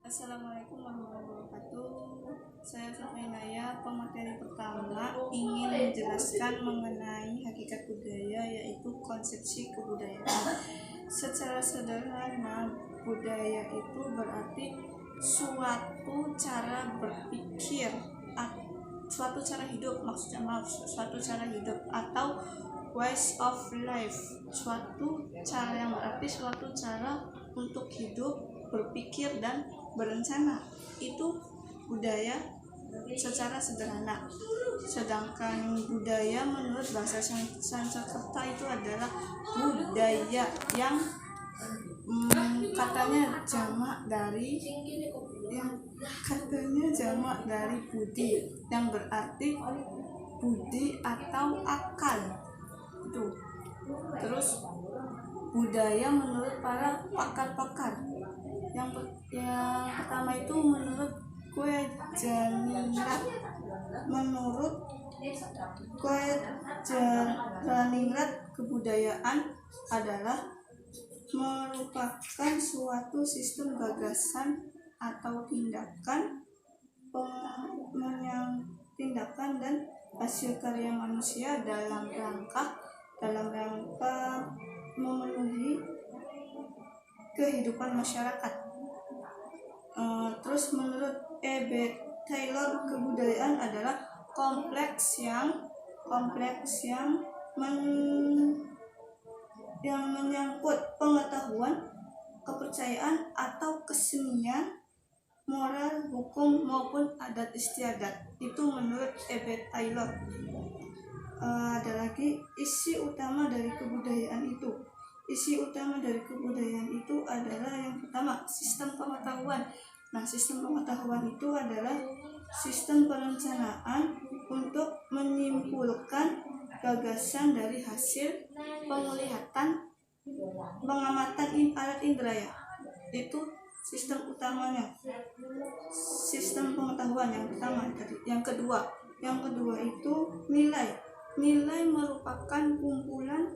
Assalamualaikum warahmatullahi wabarakatuh. Saya Sofianaya. Pemateri pertama ingin menjelaskan mengenai hakikat budaya, yaitu konsepsi kebudayaan. Secara sederhana, budaya itu berarti suatu cara berpikir, suatu cara hidup, suatu cara hidup atau ways of life, suatu cara yang berarti suatu cara untuk hidup, berpikir dan berencana. Itu budaya secara sederhana. Sedangkan budaya menurut bahasa Sanskerta itu adalah budaya yang katanya jamak dari budi, yang berarti budi atau akal itu. Terus budaya menurut para pakar-pakar, yang pertama itu menurut Kwejaningrat, kebudayaan adalah merupakan suatu sistem gagasan atau tindakan dan hasil karya manusia dalam rangka memenuhi kehidupan masyarakat. Terus menurut E.B. Taylor, kebudayaan adalah kompleks yang menyangkut pengetahuan, kepercayaan atau kesenian, moral, hukum maupun adat istiadat. Itu menurut E.B. Taylor. Ada lagi isi utama dari kebudayaan itu. Isi utama dari kebudayaan itu adalah yang pertama, sistem pengetahuan. Nah, sistem pengetahuan itu adalah sistem perencanaan untuk menyimpulkan gagasan dari hasil pengamatan alat indera ya. Itu sistem utamanya. Sistem pengetahuan yang pertama tadi. Yang kedua itu nilai. Nilai merupakan kumpulan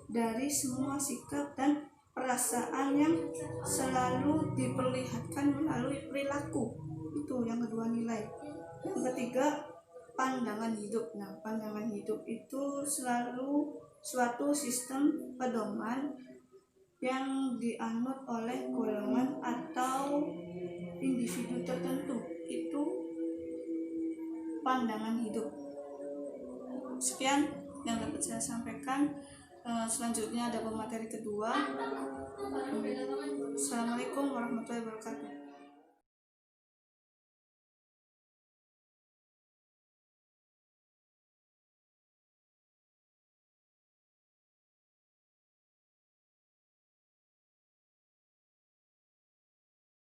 dari semua sikap dan perasaan yang selalu diperlihatkan melalui perilaku. Itu yang kedua, nilai. Yang ketiga, pandangan hidup. Nah, pandangan hidup itu selalu suatu sistem pedoman yang dianut oleh golongan atau individu tertentu. Itu pandangan hidup. Sekian yang dapat saya sampaikan. Selanjutnya ada pemateri kedua. Assalamualaikum warahmatullahi wabarakatuh.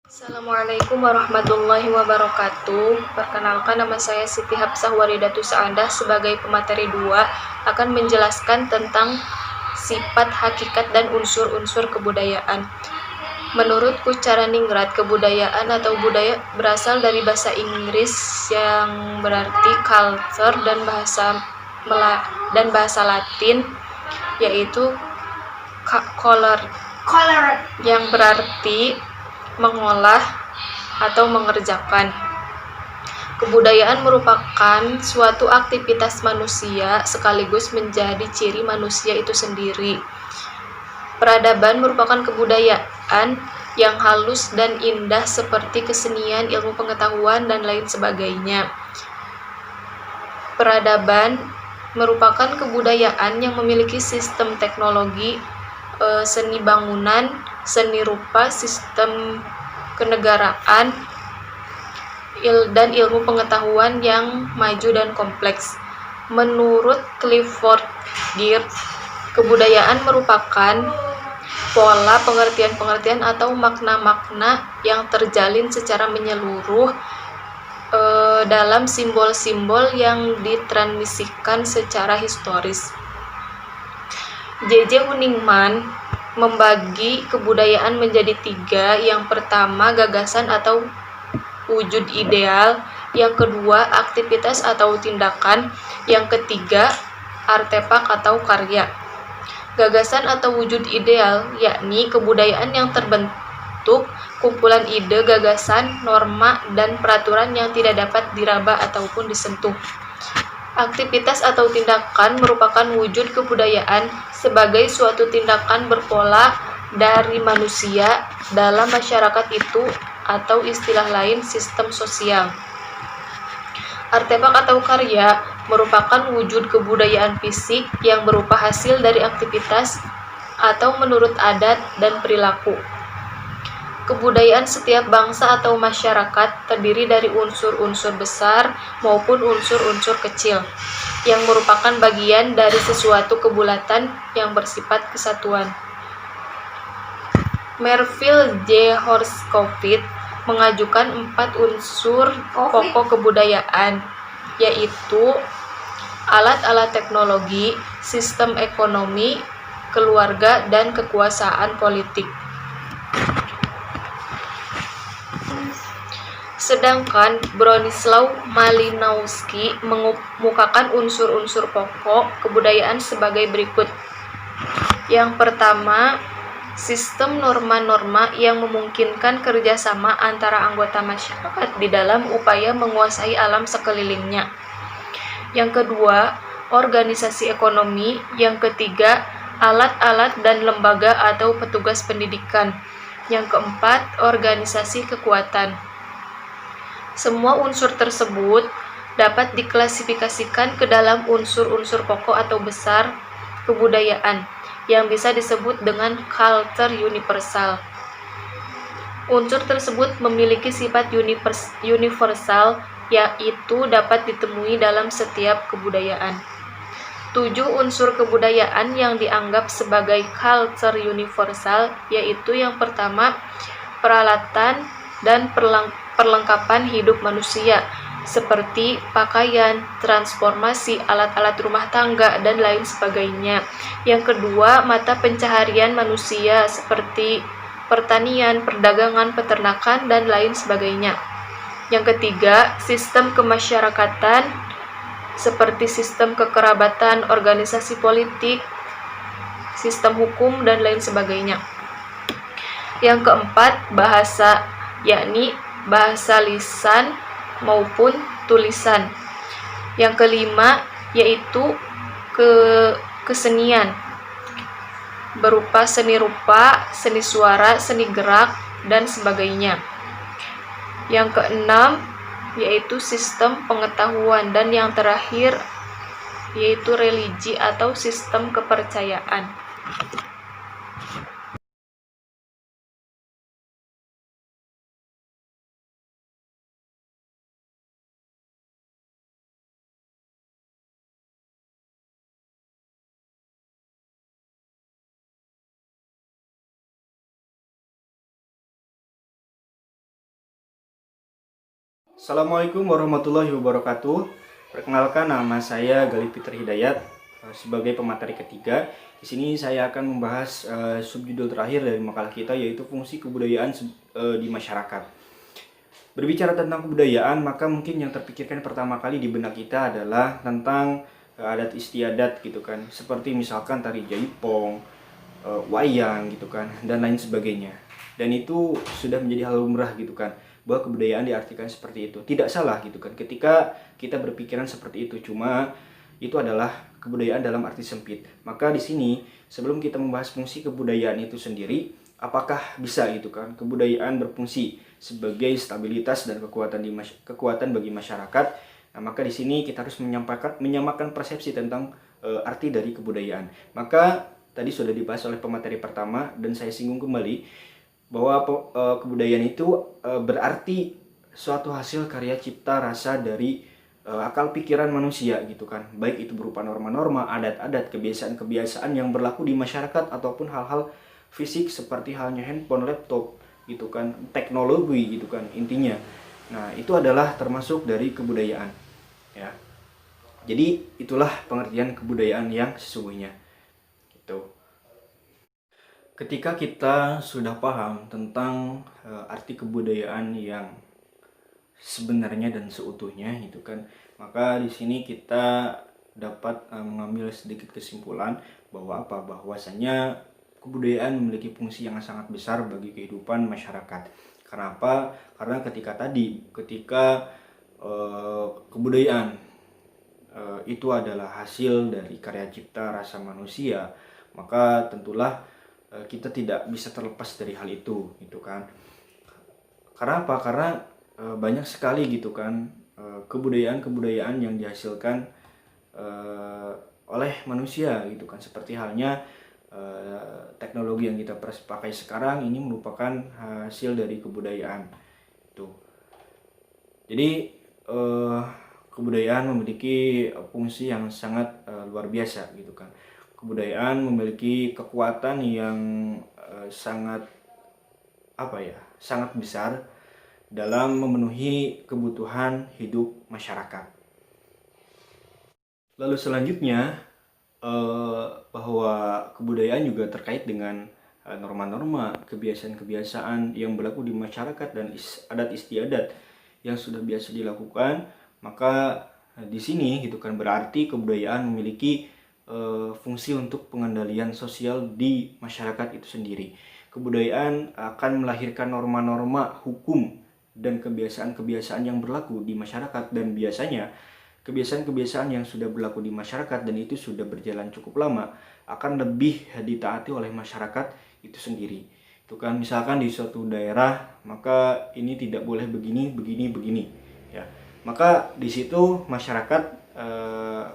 Assalamualaikum warahmatullahi wabarakatuh. Perkenalkan, nama saya Siti Hapsah Waridatus Saadah. Sebagai pemateri 2 akan menjelaskan tentang sifat, hakikat, dan unsur-unsur kebudayaan. Menurut Kwejaningrat, kebudayaan atau budaya berasal dari bahasa Inggris yang berarti culture dan bahasa Latin yaitu color yang berarti mengolah atau mengerjakan. Kebudayaan merupakan suatu aktivitas manusia sekaligus menjadi ciri manusia itu sendiri. Peradaban merupakan kebudayaan yang halus dan indah seperti kesenian, ilmu pengetahuan, dan lain sebagainya. Peradaban merupakan kebudayaan yang memiliki sistem teknologi, seni bangunan, seni rupa, sistem kenegaraan, dan ilmu pengetahuan yang maju dan kompleks. Menurut Clifford Geertz, kebudayaan merupakan pola pengertian-pengertian atau makna-makna yang terjalin secara menyeluruh dalam simbol-simbol yang ditransmisikan secara historis. J.J. Huningman membagi kebudayaan menjadi 3. Yang pertama, gagasan atau wujud ideal. Yang kedua, aktivitas atau tindakan. Yang ketiga, artefak atau karya. Gagasan atau wujud ideal yakni kebudayaan yang terbentuk kumpulan ide, gagasan, norma, dan peraturan yang tidak dapat diraba ataupun disentuh. Aktivitas atau tindakan merupakan wujud kebudayaan sebagai suatu tindakan berpola dari manusia dalam masyarakat itu atau istilah lain sistem sosial. Artefak atau karya merupakan wujud kebudayaan fisik yang berupa hasil dari aktivitas atau menurut adat dan perilaku. Kebudayaan setiap bangsa atau masyarakat terdiri dari unsur-unsur besar maupun unsur-unsur kecil, yang merupakan bagian dari sesuatu kebulatan yang bersifat kesatuan. Melville J. Horowitz mengajukan 4 unsur pokok kebudayaan, yaitu alat-alat teknologi, sistem ekonomi, keluarga, dan kekuasaan politik. Sedangkan Bronislaw Malinowski mengemukakan unsur-unsur pokok kebudayaan sebagai berikut. Yang pertama, sistem norma-norma yang memungkinkan kerjasama antara anggota masyarakat di dalam upaya menguasai alam sekelilingnya. Yang kedua, organisasi ekonomi. Yang ketiga, alat-alat dan lembaga atau petugas pendidikan. Yang keempat, organisasi kekuatan. Semua unsur tersebut dapat diklasifikasikan ke dalam unsur-unsur pokok atau besar kebudayaan yang bisa disebut dengan culture universal. Unsur tersebut memiliki sifat universal, yaitu dapat ditemui dalam setiap kebudayaan. 7 unsur kebudayaan yang dianggap sebagai culture universal, yaitu yang pertama, peralatan dan perlengkapan hidup manusia, seperti pakaian, transformasi, alat-alat rumah tangga, dan lain sebagainya. Yang kedua, mata pencaharian manusia, seperti pertanian, perdagangan, peternakan, dan lain sebagainya. Yang ketiga, sistem kemasyarakatan, seperti sistem kekerabatan, organisasi politik, sistem hukum, dan lain sebagainya. Yang keempat, bahasa, yakni bahasa lisan maupun tulisan. Yang kelima, yaitu kesenian, berupa seni rupa, seni suara, seni gerak, dan sebagainya. Yang keenam, yaitu sistem pengetahuan, dan yang terakhir yaitu religi atau sistem kepercayaan. Assalamualaikum warahmatullahi wabarakatuh. Perkenalkan, nama saya Galih Peter Hidayat sebagai pemateri ketiga. Di sini saya akan membahas subjudul terakhir dari makalah kita, yaitu fungsi kebudayaan di masyarakat. Berbicara tentang kebudayaan, maka mungkin yang terpikirkan pertama kali di benak kita adalah tentang adat istiadat gitu kan, seperti misalkan tari jaipong, wayang gitu kan, dan lain sebagainya. Dan itu sudah menjadi hal lumrah gitu kan, bahwa kebudayaan diartikan seperti itu. Tidak salah gitu kan ketika kita berpikiran seperti itu, cuma itu adalah kebudayaan dalam arti sempit. Maka di sini sebelum kita membahas fungsi kebudayaan itu sendiri, apakah bisa gitu kan kebudayaan berfungsi sebagai stabilitas dan kekuatan bagi masyarakat. Nah, maka di sini kita harus menyamakan persepsi tentang arti dari kebudayaan. Maka tadi sudah dibahas oleh pemateri pertama dan saya singgung kembali bahwa kebudayaan itu berarti suatu hasil karya cipta rasa dari akal pikiran manusia gitu kan, baik itu berupa norma-norma, adat-adat, kebiasaan-kebiasaan yang berlaku di masyarakat ataupun hal-hal fisik seperti halnya handphone, laptop gitu kan, teknologi gitu kan intinya. Nah, itu adalah termasuk dari kebudayaan ya. Jadi itulah pengertian kebudayaan yang sesungguhnya gitu. Ketika kita sudah paham tentang arti kebudayaan yang sebenarnya dan seutuhnya gitu kan, maka di sini kita dapat mengambil sedikit kesimpulan bahwa bahwasanya kebudayaan memiliki fungsi yang sangat besar bagi kehidupan masyarakat. Kenapa? Karena ketika kebudayaan itu adalah hasil dari karya cipta rasa manusia, maka tentulah kita tidak bisa terlepas dari hal itu, gitu kan. Karena apa? Karena banyak sekali gitu kan kebudayaan yang dihasilkan oleh manusia gitu kan, seperti halnya teknologi yang kita pakai sekarang ini merupakan hasil dari kebudayaan itu. Jadi kebudayaan memiliki fungsi yang sangat luar biasa gitu kan. Kebudayaan memiliki kekuatan yang sangat sangat besar dalam memenuhi kebutuhan hidup masyarakat. Lalu selanjutnya bahwa kebudayaan juga terkait dengan norma-norma, kebiasaan-kebiasaan yang berlaku di masyarakat dan adat istiadat yang sudah biasa dilakukan. Maka di sini gitu kan berarti kebudayaan memiliki fungsi untuk pengendalian sosial di masyarakat itu sendiri. Kebudayaan akan melahirkan norma-norma hukum dan kebiasaan-kebiasaan yang berlaku di masyarakat, dan biasanya kebiasaan-kebiasaan yang sudah berlaku di masyarakat dan itu sudah berjalan cukup lama akan lebih ditaati oleh masyarakat itu sendiri. Itu kan misalkan di suatu daerah maka ini tidak boleh begini ya. Maka di situ masyarakat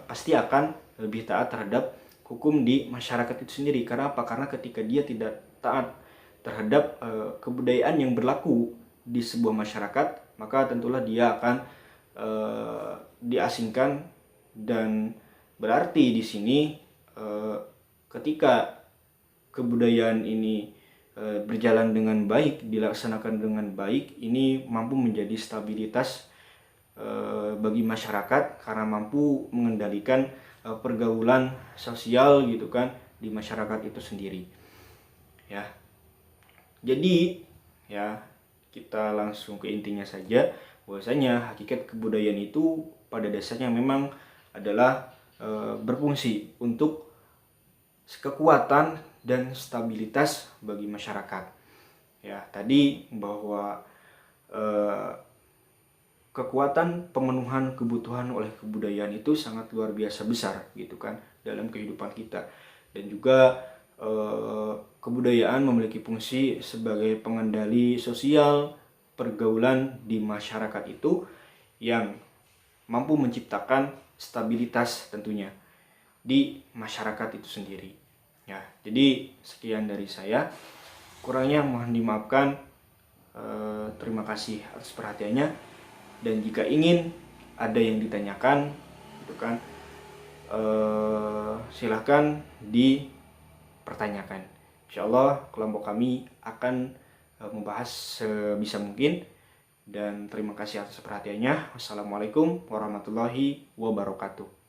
pasti akan lebih taat terhadap hukum di masyarakat itu sendiri. Karena apa? Karena ketika dia tidak taat terhadap kebudayaan yang berlaku di sebuah masyarakat, maka tentulah dia akan diasingkan. Dan berarti di sini ketika kebudayaan ini berjalan dengan baik, dilaksanakan dengan baik, ini mampu menjadi stabilitas bagi masyarakat karena mampu mengendalikan pergaulan sosial gitu kan di masyarakat itu sendiri ya. Jadi ya, kita langsung ke intinya saja, bahwasanya hakikat kebudayaan itu pada dasarnya memang adalah berfungsi untuk kekuatan dan stabilitas bagi masyarakat. Ya, tadi bahwa kekuatan pemenuhan kebutuhan oleh kebudayaan itu sangat luar biasa besar gitu kan dalam kehidupan kita. Dan juga kebudayaan memiliki fungsi sebagai pengendali sosial pergaulan di masyarakat itu yang mampu menciptakan stabilitas tentunya di masyarakat itu sendiri. Ya, jadi sekian dari saya. Kurangnya mohon dimaafkan. Terima kasih atas perhatiannya. Dan jika ingin ada yang ditanyakan, itu kan silahkan dipertanyakan. Insyaallah kelompok kami akan membahas sebisa mungkin. Dan terima kasih atas perhatiannya. Wassalamualaikum warahmatullahi wabarakatuh.